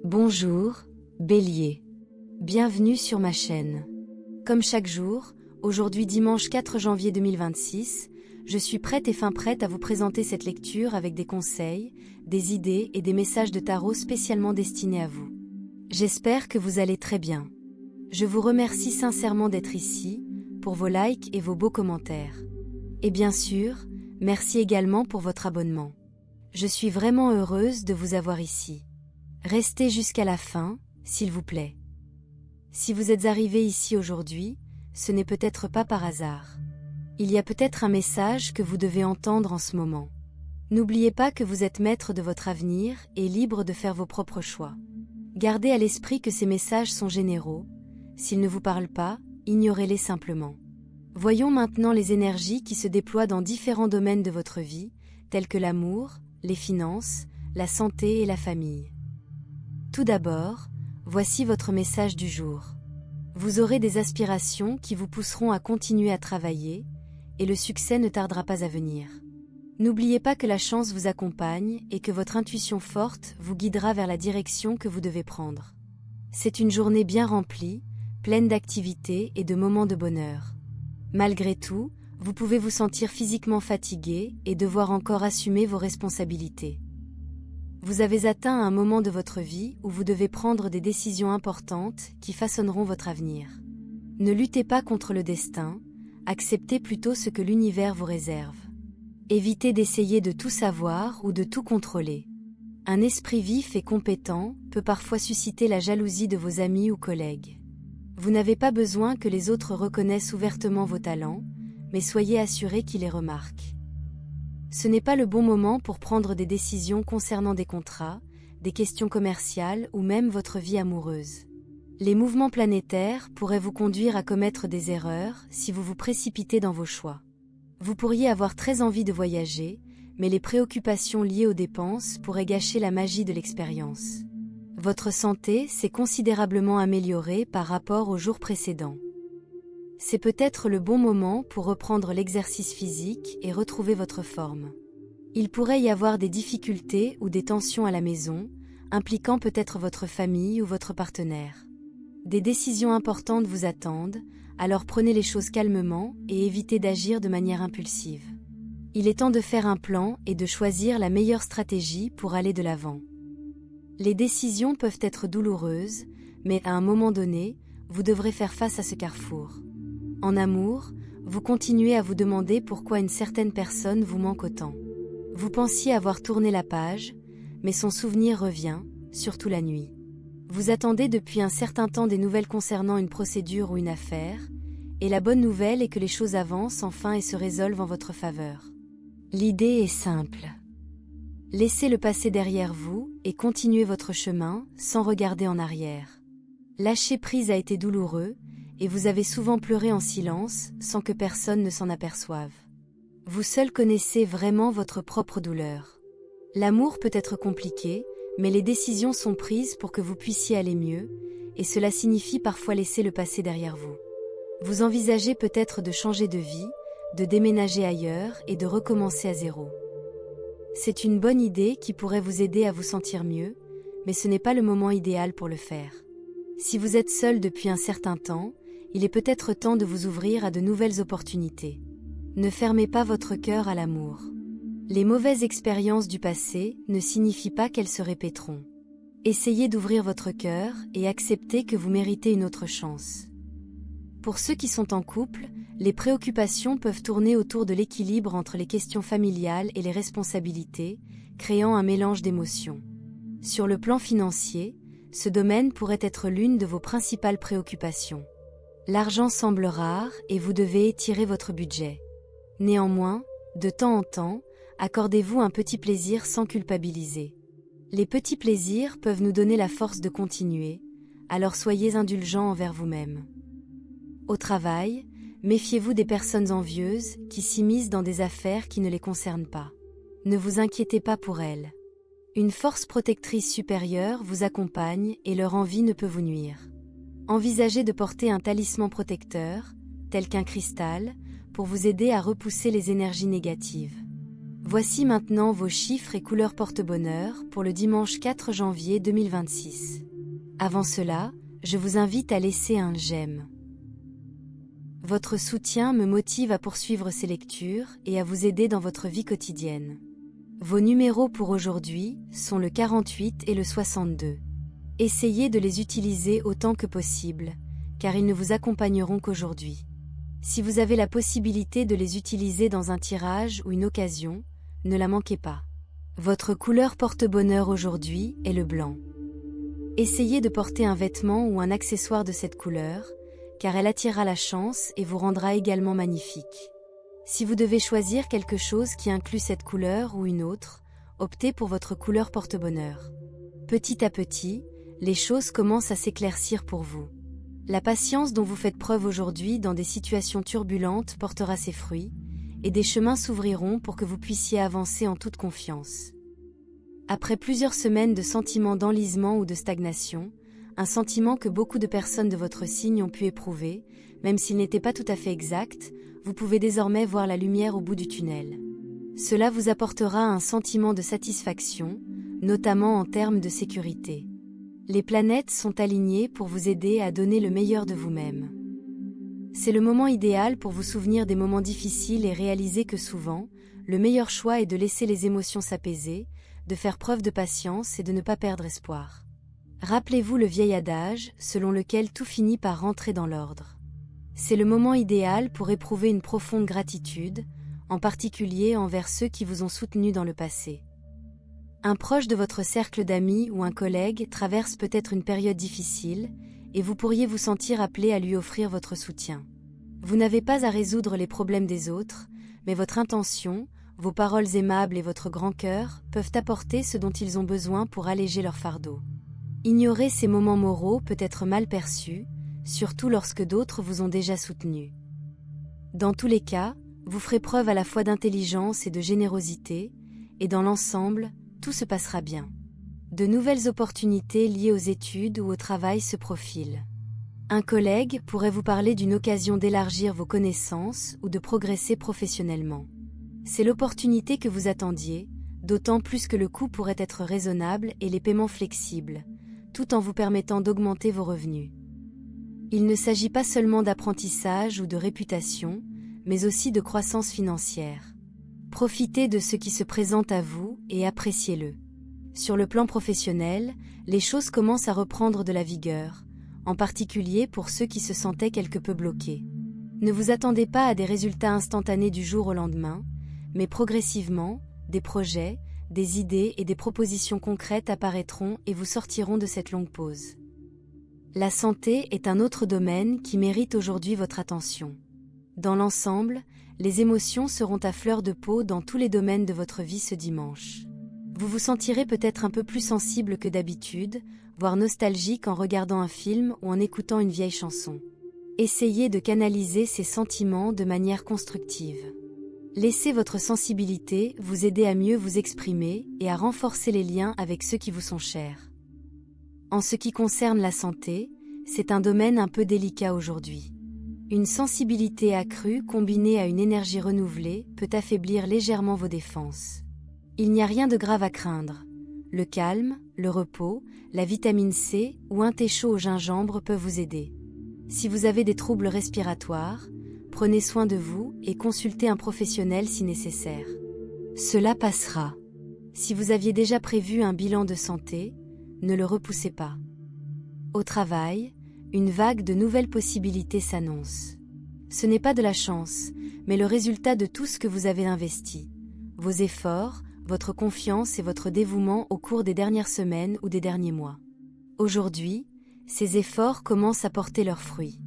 Bonjour, Bélier. Bienvenue sur ma chaîne. Comme chaque jour, aujourd'hui dimanche 4 janvier 2026, je suis prête à vous présenter cette lecture avec des conseils, des idées et des messages de tarot spécialement destinés à vous. J'espère que vous allez très bien. Je vous remercie sincèrement d'être ici, pour vos likes et vos beaux commentaires. Et bien sûr, merci également pour votre abonnement. Je suis vraiment heureuse de vous avoir ici. Restez jusqu'à la fin, s'il vous plaît. Si vous êtes arrivé ici aujourd'hui, ce n'est peut-être pas par hasard. Il y a peut-être un message que vous devez entendre en ce moment. N'oubliez pas que vous êtes maître de votre avenir et libre de faire vos propres choix. Gardez à l'esprit que ces messages sont généraux. S'ils ne vous parlent pas, ignorez-les simplement. Voyons maintenant les énergies qui se déploient dans différents domaines de votre vie, tels que l'amour, les finances, la santé et la famille. Tout d'abord, voici votre message du jour. Vous aurez des aspirations qui vous pousseront à continuer à travailler, et le succès ne tardera pas à venir. N'oubliez pas que la chance vous accompagne et que votre intuition forte vous guidera vers la direction que vous devez prendre. C'est une journée bien remplie, pleine d'activités et de moments de bonheur. Malgré tout, vous pouvez vous sentir physiquement fatigué et devoir encore assumer vos responsabilités. Vous avez atteint un moment de votre vie où vous devez prendre des décisions importantes qui façonneront votre avenir. Ne luttez pas contre le destin, acceptez plutôt ce que l'univers vous réserve. Évitez d'essayer de tout savoir ou de tout contrôler. Un esprit vif et compétent peut parfois susciter la jalousie de vos amis ou collègues. Vous n'avez pas besoin que les autres reconnaissent ouvertement vos talents, mais soyez assurés qu'ils les remarquent. Ce n'est pas le bon moment pour prendre des décisions concernant des contrats, des questions commerciales ou même votre vie amoureuse. Les mouvements planétaires pourraient vous conduire à commettre des erreurs si vous vous précipitez dans vos choix. Vous pourriez avoir très envie de voyager, mais les préoccupations liées aux dépenses pourraient gâcher la magie de l'expérience. Votre santé s'est considérablement améliorée par rapport aux jours précédents. C'est peut-être le bon moment pour reprendre l'exercice physique et retrouver votre forme. Il pourrait y avoir des difficultés ou des tensions à la maison, impliquant peut-être votre famille ou votre partenaire. Des décisions importantes vous attendent, alors prenez les choses calmement et évitez d'agir de manière impulsive. Il est temps de faire un plan et de choisir la meilleure stratégie pour aller de l'avant. Les décisions peuvent être douloureuses, mais à un moment donné, vous devrez faire face à ce carrefour. En amour, vous continuez à vous demander pourquoi une certaine personne vous manque autant. Vous pensiez avoir tourné la page, mais son souvenir revient, surtout la nuit. Vous attendez depuis un certain temps des nouvelles concernant une procédure ou une affaire, et la bonne nouvelle est que les choses avancent enfin et se résolvent en votre faveur. L'idée est simple. Laissez le passé derrière vous et continuez votre chemin sans regarder en arrière. Lâcher prise a été douloureux, et vous avez souvent pleuré en silence sans que personne ne s'en aperçoive. Vous seul connaissez vraiment votre propre douleur. L'amour peut être compliqué, mais les décisions sont prises pour que vous puissiez aller mieux, et cela signifie parfois laisser le passé derrière vous. Vous envisagez peut-être de changer de vie, de déménager ailleurs et de recommencer à zéro. C'est une bonne idée qui pourrait vous aider à vous sentir mieux, mais ce n'est pas le moment idéal pour le faire. Si vous êtes seul depuis un certain temps, il est peut-être temps de vous ouvrir à de nouvelles opportunités. Ne fermez pas votre cœur à l'amour. Les mauvaises expériences du passé ne signifient pas qu'elles se répéteront. Essayez d'ouvrir votre cœur et acceptez que vous méritez une autre chance. Pour ceux qui sont en couple, les préoccupations peuvent tourner autour de l'équilibre entre les questions familiales et les responsabilités, créant un mélange d'émotions. Sur le plan financier, ce domaine pourrait être l'une de vos principales préoccupations. L'argent semble rare et vous devez étirer votre budget. Néanmoins, de temps en temps, accordez-vous un petit plaisir sans culpabiliser. Les petits plaisirs peuvent nous donner la force de continuer, alors soyez indulgents envers vous-même. Au travail, méfiez-vous des personnes envieuses qui s'immiscent dans des affaires qui ne les concernent pas. Ne vous inquiétez pas pour elles. Une force protectrice supérieure vous accompagne et leur envie ne peut vous nuire. Envisagez de porter un talisman protecteur, tel qu'un cristal, pour vous aider à repousser les énergies négatives. Voici maintenant vos chiffres et couleurs porte-bonheur pour le dimanche 4 janvier 2026. Avant cela, je vous invite à laisser un j'aime. Votre soutien me motive à poursuivre ces lectures et à vous aider dans votre vie quotidienne. Vos numéros pour aujourd'hui sont le 48 et le 62. Essayez de les utiliser autant que possible, car ils ne vous accompagneront qu'aujourd'hui. Si vous avez la possibilité de les utiliser dans un tirage ou une occasion, ne la manquez pas. Votre couleur porte-bonheur aujourd'hui est le blanc. Essayez de porter un vêtement ou un accessoire de cette couleur, car elle attirera la chance et vous rendra également magnifique. Si vous devez choisir quelque chose qui inclut cette couleur ou une autre, optez pour votre couleur porte-bonheur. Petit à petit, les choses commencent à s'éclaircir pour vous. La patience dont vous faites preuve aujourd'hui dans des situations turbulentes portera ses fruits, et des chemins s'ouvriront pour que vous puissiez avancer en toute confiance. Après plusieurs semaines de sentiments d'enlisement ou de stagnation, un sentiment que beaucoup de personnes de votre signe ont pu éprouver, même s'il n'était pas tout à fait exact, vous pouvez désormais voir la lumière au bout du tunnel. Cela vous apportera un sentiment de satisfaction, notamment en termes de sécurité. Les planètes sont alignées pour vous aider à donner le meilleur de vous-même. C'est le moment idéal pour vous souvenir des moments difficiles et réaliser que souvent, le meilleur choix est de laisser les émotions s'apaiser, de faire preuve de patience et de ne pas perdre espoir. Rappelez-vous le vieil adage, selon lequel tout finit par rentrer dans l'ordre. C'est le moment idéal pour éprouver une profonde gratitude, en particulier envers ceux qui vous ont soutenu dans le passé. Un proche de votre cercle d'amis ou un collègue traverse peut-être une période difficile, et vous pourriez vous sentir appelé à lui offrir votre soutien. Vous n'avez pas à résoudre les problèmes des autres, mais votre intention, vos paroles aimables et votre grand cœur peuvent apporter ce dont ils ont besoin pour alléger leur fardeau. Ignorer ces moments moraux peut être mal perçu, surtout lorsque d'autres vous ont déjà soutenu. Dans tous les cas, vous ferez preuve à la fois d'intelligence et de générosité, et dans l'ensemble, tout se passera bien. De nouvelles opportunités liées aux études ou au travail se profilent. Un collègue pourrait vous parler d'une occasion d'élargir vos connaissances ou de progresser professionnellement. C'est l'opportunité que vous attendiez, d'autant plus que le coût pourrait être raisonnable et les paiements flexibles, tout en vous permettant d'augmenter vos revenus. Il ne s'agit pas seulement d'apprentissage ou de réputation, mais aussi de croissance financière. Profitez de ce qui se présente à vous et appréciez-le. Sur le plan professionnel, les choses commencent à reprendre de la vigueur, en particulier pour ceux qui se sentaient quelque peu bloqués. Ne vous attendez pas à des résultats instantanés du jour au lendemain, mais progressivement, des projets, des idées et des propositions concrètes apparaîtront et vous sortiront de cette longue pause. La santé est un autre domaine qui mérite aujourd'hui votre attention. Dans l'ensemble, les émotions seront à fleur de peau dans tous les domaines de votre vie ce dimanche. Vous vous sentirez peut-être un peu plus sensible que d'habitude, voire nostalgique en regardant un film ou en écoutant une vieille chanson. Essayez de canaliser ces sentiments de manière constructive. Laissez votre sensibilité vous aider à mieux vous exprimer et à renforcer les liens avec ceux qui vous sont chers. En ce qui concerne la santé, c'est un domaine un peu délicat aujourd'hui. Une sensibilité accrue combinée à une énergie renouvelée peut affaiblir légèrement vos défenses. Il n'y a rien de grave à craindre. Le calme, le repos, la vitamine C ou un thé chaud au gingembre peuvent vous aider. Si vous avez des troubles respiratoires, prenez soin de vous et consultez un professionnel si nécessaire. Cela passera. Si vous aviez déjà prévu un bilan de santé, ne le repoussez pas. Au travail, une vague de nouvelles possibilités s'annonce. Ce n'est pas de la chance, mais le résultat de tout ce que vous avez investi. Vos efforts, votre confiance et votre dévouement au cours des dernières semaines ou des derniers mois. Aujourd'hui, ces efforts commencent à porter leurs fruits.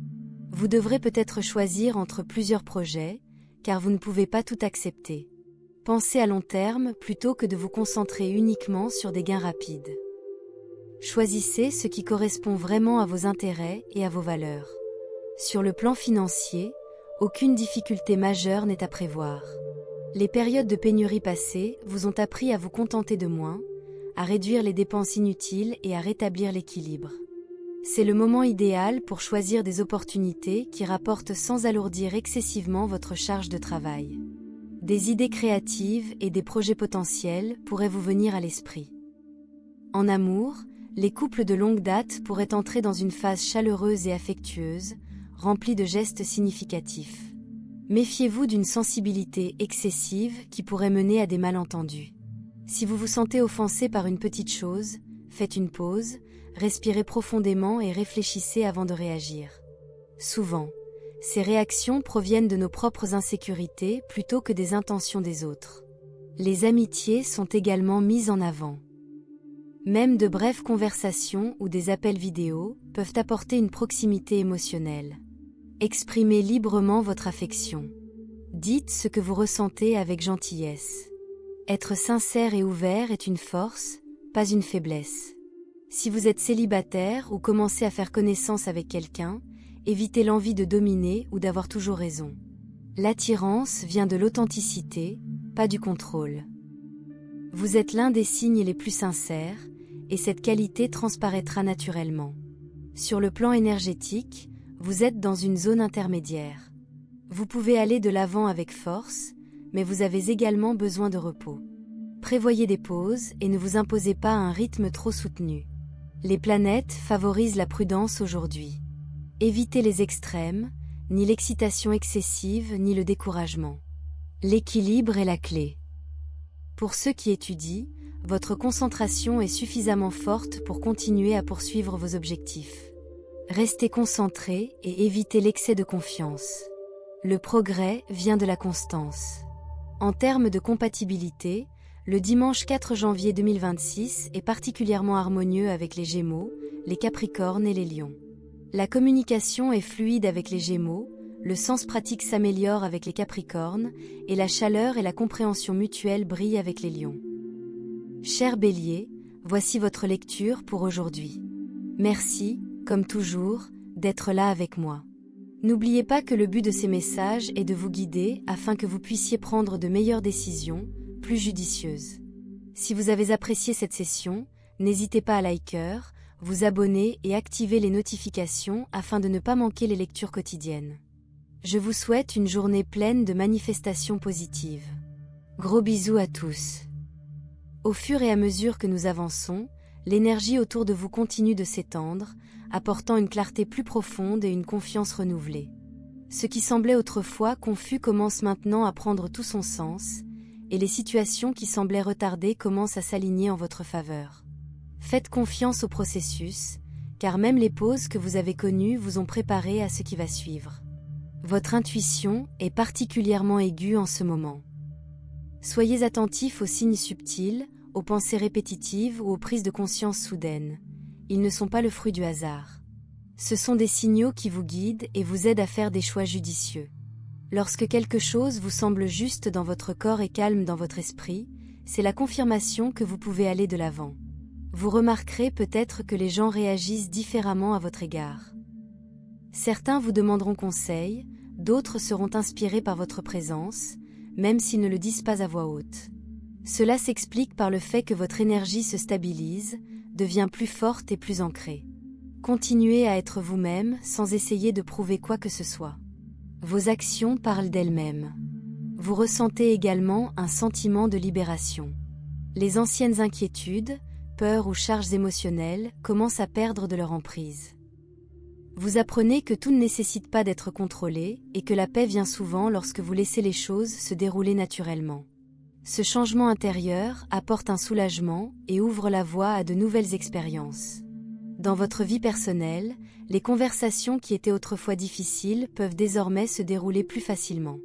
Vous devrez peut-être choisir entre plusieurs projets, car vous ne pouvez pas tout accepter. Pensez à long terme plutôt que de vous concentrer uniquement sur des gains rapides. Choisissez ce qui correspond vraiment à vos intérêts et à vos valeurs. Sur le plan financier, aucune difficulté majeure n'est à prévoir. Les périodes de pénurie passées vous ont appris à vous contenter de moins, à réduire les dépenses inutiles et à rétablir l'équilibre. C'est le moment idéal pour choisir des opportunités qui rapportent sans alourdir excessivement votre charge de travail. Des idées créatives et des projets potentiels pourraient vous venir à l'esprit. En amour, les couples de longue date pourraient entrer dans une phase chaleureuse et affectueuse, remplie de gestes significatifs. Méfiez-vous d'une sensibilité excessive qui pourrait mener à des malentendus. Si vous vous sentez offensé par une petite chose, faites une pause, respirez profondément et réfléchissez avant de réagir. Souvent, ces réactions proviennent de nos propres insécurités plutôt que des intentions des autres. Les amitiés sont également mises en avant. Même de brèves conversations ou des appels vidéo peuvent apporter une proximité émotionnelle. Exprimez librement votre affection. Dites ce que vous ressentez avec gentillesse. Être sincère et ouvert est une force, pas une faiblesse. Si vous êtes célibataire ou commencez à faire connaissance avec quelqu'un, évitez l'envie de dominer ou d'avoir toujours raison. L'attirance vient de l'authenticité, pas du contrôle. Vous êtes l'un des signes les plus sincères, et cette qualité transparaîtra naturellement. Sur le plan énergétique, vous êtes dans une zone intermédiaire. Vous pouvez aller de l'avant avec force, mais vous avez également besoin de repos. Prévoyez des pauses et ne vous imposez pas un rythme trop soutenu. Les planètes favorisent la prudence aujourd'hui. Évitez les extrêmes, ni l'excitation excessive, ni le découragement. L'équilibre est la clé. Pour ceux qui étudient, votre concentration est suffisamment forte pour continuer à poursuivre vos objectifs. Restez concentré et évitez l'excès de confiance. Le progrès vient de la constance. En termes de compatibilité, le dimanche 4 janvier 2026 est particulièrement harmonieux avec les Gémeaux, les Capricornes et les Lions. La communication est fluide avec les Gémeaux, le sens pratique s'améliore avec les Capricornes, et la chaleur et la compréhension mutuelle brillent avec les Lions. Cher Bélier, voici votre lecture pour aujourd'hui. Merci, comme toujours, d'être là avec moi. N'oubliez pas que le but de ces messages est de vous guider afin que vous puissiez prendre de meilleures décisions, plus judicieuses. Si vous avez apprécié cette session, n'hésitez pas à liker, vous abonner et activer les notifications afin de ne pas manquer les lectures quotidiennes. Je vous souhaite une journée pleine de manifestations positives. Gros bisous à tous. Au fur et à mesure que nous avançons, l'énergie autour de vous continue de s'étendre, apportant une clarté plus profonde et une confiance renouvelée. Ce qui semblait autrefois confus commence maintenant à prendre tout son sens, et les situations qui semblaient retardées commencent à s'aligner en votre faveur. Faites confiance au processus, car même les pauses que vous avez connues vous ont préparé à ce qui va suivre. Votre intuition est particulièrement aiguë en ce moment. Soyez attentifs aux signes subtils, aux pensées répétitives ou aux prises de conscience soudaines. Ils ne sont pas le fruit du hasard. Ce sont des signaux qui vous guident et vous aident à faire des choix judicieux. Lorsque quelque chose vous semble juste dans votre corps et calme dans votre esprit, c'est la confirmation que vous pouvez aller de l'avant. Vous remarquerez peut-être que les gens réagissent différemment à votre égard. Certains vous demanderont conseil, d'autres seront inspirés par votre présence, même s'ils ne le disent pas à voix haute. Cela s'explique par le fait que votre énergie se stabilise, devient plus forte et plus ancrée. Continuez à être vous-même sans essayer de prouver quoi que ce soit. Vos actions parlent d'elles-mêmes. Vous ressentez également un sentiment de libération. Les anciennes inquiétudes, peurs ou charges émotionnelles commencent à perdre de leur emprise. Vous apprenez que tout ne nécessite pas d'être contrôlé et que la paix vient souvent lorsque vous laissez les choses se dérouler naturellement. Ce changement intérieur apporte un soulagement et ouvre la voie à de nouvelles expériences. Dans votre vie personnelle, les conversations qui étaient autrefois difficiles peuvent désormais se dérouler plus facilement.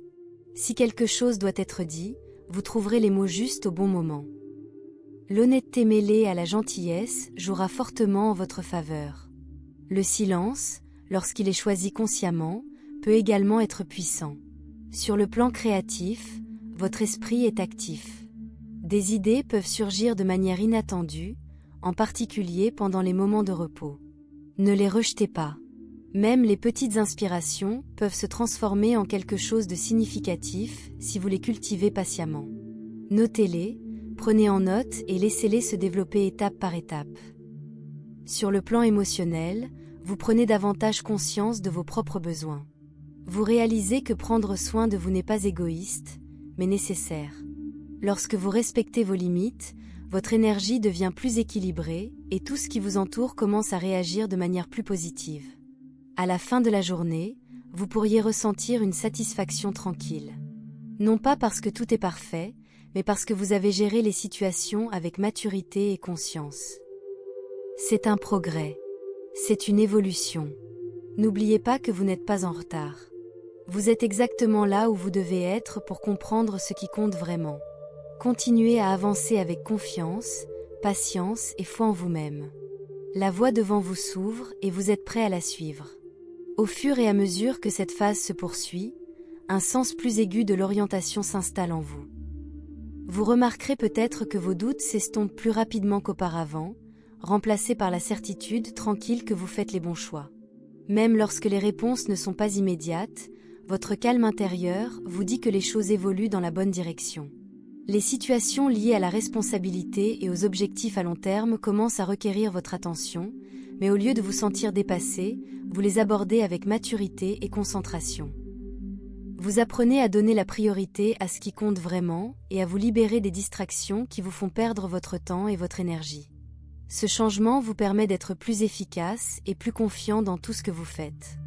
Si quelque chose doit être dit, vous trouverez les mots justes au bon moment. L'honnêteté mêlée à la gentillesse jouera fortement en votre faveur. Le silence, lorsqu'il est choisi consciemment, peut également être puissant. Sur le plan créatif, votre esprit est actif. Des idées peuvent surgir de manière inattendue, en particulier pendant les moments de repos. Ne les rejetez pas. Même les petites inspirations peuvent se transformer en quelque chose de significatif si vous les cultivez patiemment. Notez-les, prenez en note et laissez-les se développer étape par étape. Sur le plan émotionnel, vous prenez davantage conscience de vos propres besoins. Vous réalisez que prendre soin de vous n'est pas égoïste, mais nécessaire. Lorsque vous respectez vos limites, votre énergie devient plus équilibrée et tout ce qui vous entoure commence à réagir de manière plus positive. À la fin de la journée, vous pourriez ressentir une satisfaction tranquille. Non pas parce que tout est parfait, mais parce que vous avez géré les situations avec maturité et conscience. C'est un progrès. C'est une évolution. N'oubliez pas que vous n'êtes pas en retard. Vous êtes exactement là où vous devez être pour comprendre ce qui compte vraiment. Continuez à avancer avec confiance, patience et foi en vous-même. La voie devant vous s'ouvre et vous êtes prêt à la suivre. Au fur et à mesure que cette phase se poursuit, un sens plus aigu de l'orientation s'installe en vous. Vous remarquerez peut-être que vos doutes s'estompent plus rapidement qu'auparavant, remplacés par la certitude tranquille que vous faites les bons choix. Même lorsque les réponses ne sont pas immédiates, votre calme intérieur vous dit que les choses évoluent dans la bonne direction. Les situations liées à la responsabilité et aux objectifs à long terme commencent à requérir votre attention, mais au lieu de vous sentir dépassé, vous les abordez avec maturité et concentration. Vous apprenez à donner la priorité à ce qui compte vraiment et à vous libérer des distractions qui vous font perdre votre temps et votre énergie. Ce changement vous permet d'être plus efficace et plus confiant dans tout ce que vous faites.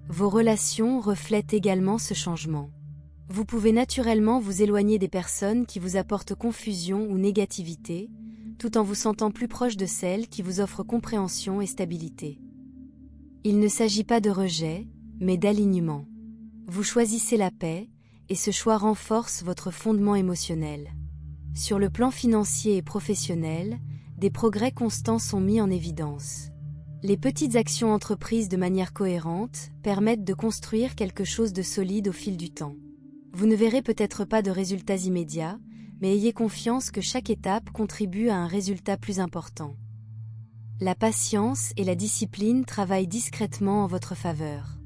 Vos relations reflètent également ce changement. Vous pouvez naturellement vous éloigner des personnes qui vous apportent confusion ou négativité, tout en vous sentant plus proche de celles qui vous offrent compréhension et stabilité. Il ne s'agit pas de rejet, mais d'alignement. Vous choisissez la paix, et ce choix renforce votre fondement émotionnel. Sur le plan financier et professionnel, des progrès constants sont mis en évidence. Les petites actions entreprises de manière cohérente permettent de construire quelque chose de solide au fil du temps. Vous ne verrez peut-être pas de résultats immédiats, mais ayez confiance que chaque étape contribue à un résultat plus important. La patience et la discipline travaillent discrètement en votre faveur.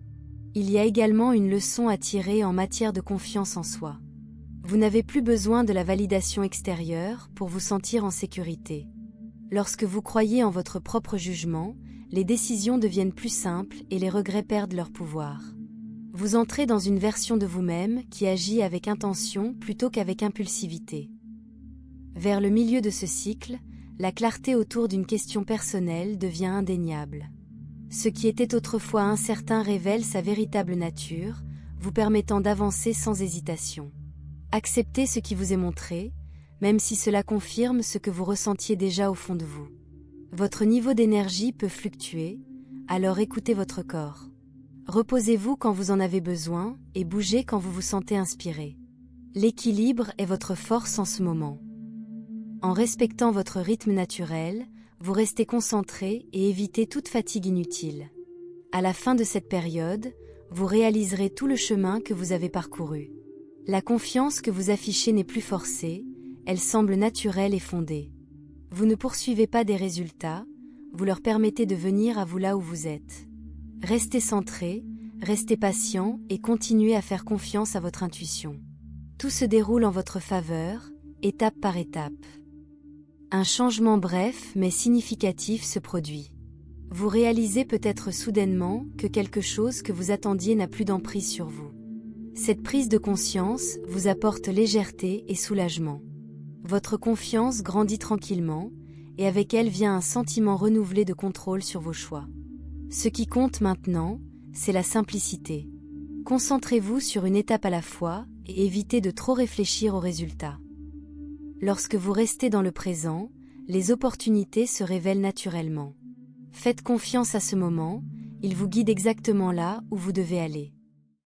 Il y a également une leçon à tirer en matière de confiance en soi. Vous n'avez plus besoin de la validation extérieure pour vous sentir en sécurité. Lorsque vous croyez en votre propre jugement, les décisions deviennent plus simples et les regrets perdent leur pouvoir. Vous entrez dans une version de vous-même qui agit avec intention plutôt qu'avec impulsivité. Vers le milieu de ce cycle, la clarté autour d'une question personnelle devient indéniable. Ce qui était autrefois incertain révèle sa véritable nature, vous permettant d'avancer sans hésitation. Acceptez ce qui vous est montré, même si cela confirme ce que vous ressentiez déjà au fond de vous. Votre niveau d'énergie peut fluctuer, alors écoutez votre corps. Reposez-vous quand vous en avez besoin et bougez quand vous vous sentez inspiré. L'équilibre est votre force en ce moment. En respectant votre rythme naturel, vous restez concentré et évitez toute fatigue inutile. À la fin de cette période, vous réaliserez tout le chemin que vous avez parcouru. La confiance que vous affichez n'est plus forcée, elle semble naturelle et fondée. Vous ne poursuivez pas des résultats, vous leur permettez de venir à vous là où vous êtes. Restez centré, restez patient et continuez à faire confiance à votre intuition. Tout se déroule en votre faveur, étape par étape. Un changement bref mais significatif se produit. Vous réalisez peut-être soudainement que quelque chose que vous attendiez n'a plus d'emprise sur vous. Cette prise de conscience vous apporte légèreté et soulagement. Votre confiance grandit tranquillement, et avec elle vient un sentiment renouvelé de contrôle sur vos choix. Ce qui compte maintenant, c'est la simplicité. Concentrez-vous sur une étape à la fois et évitez de trop réfléchir aux résultats. Lorsque vous restez dans le présent, les opportunités se révèlent naturellement. Faites confiance à ce moment, il vous guide exactement là où vous devez aller.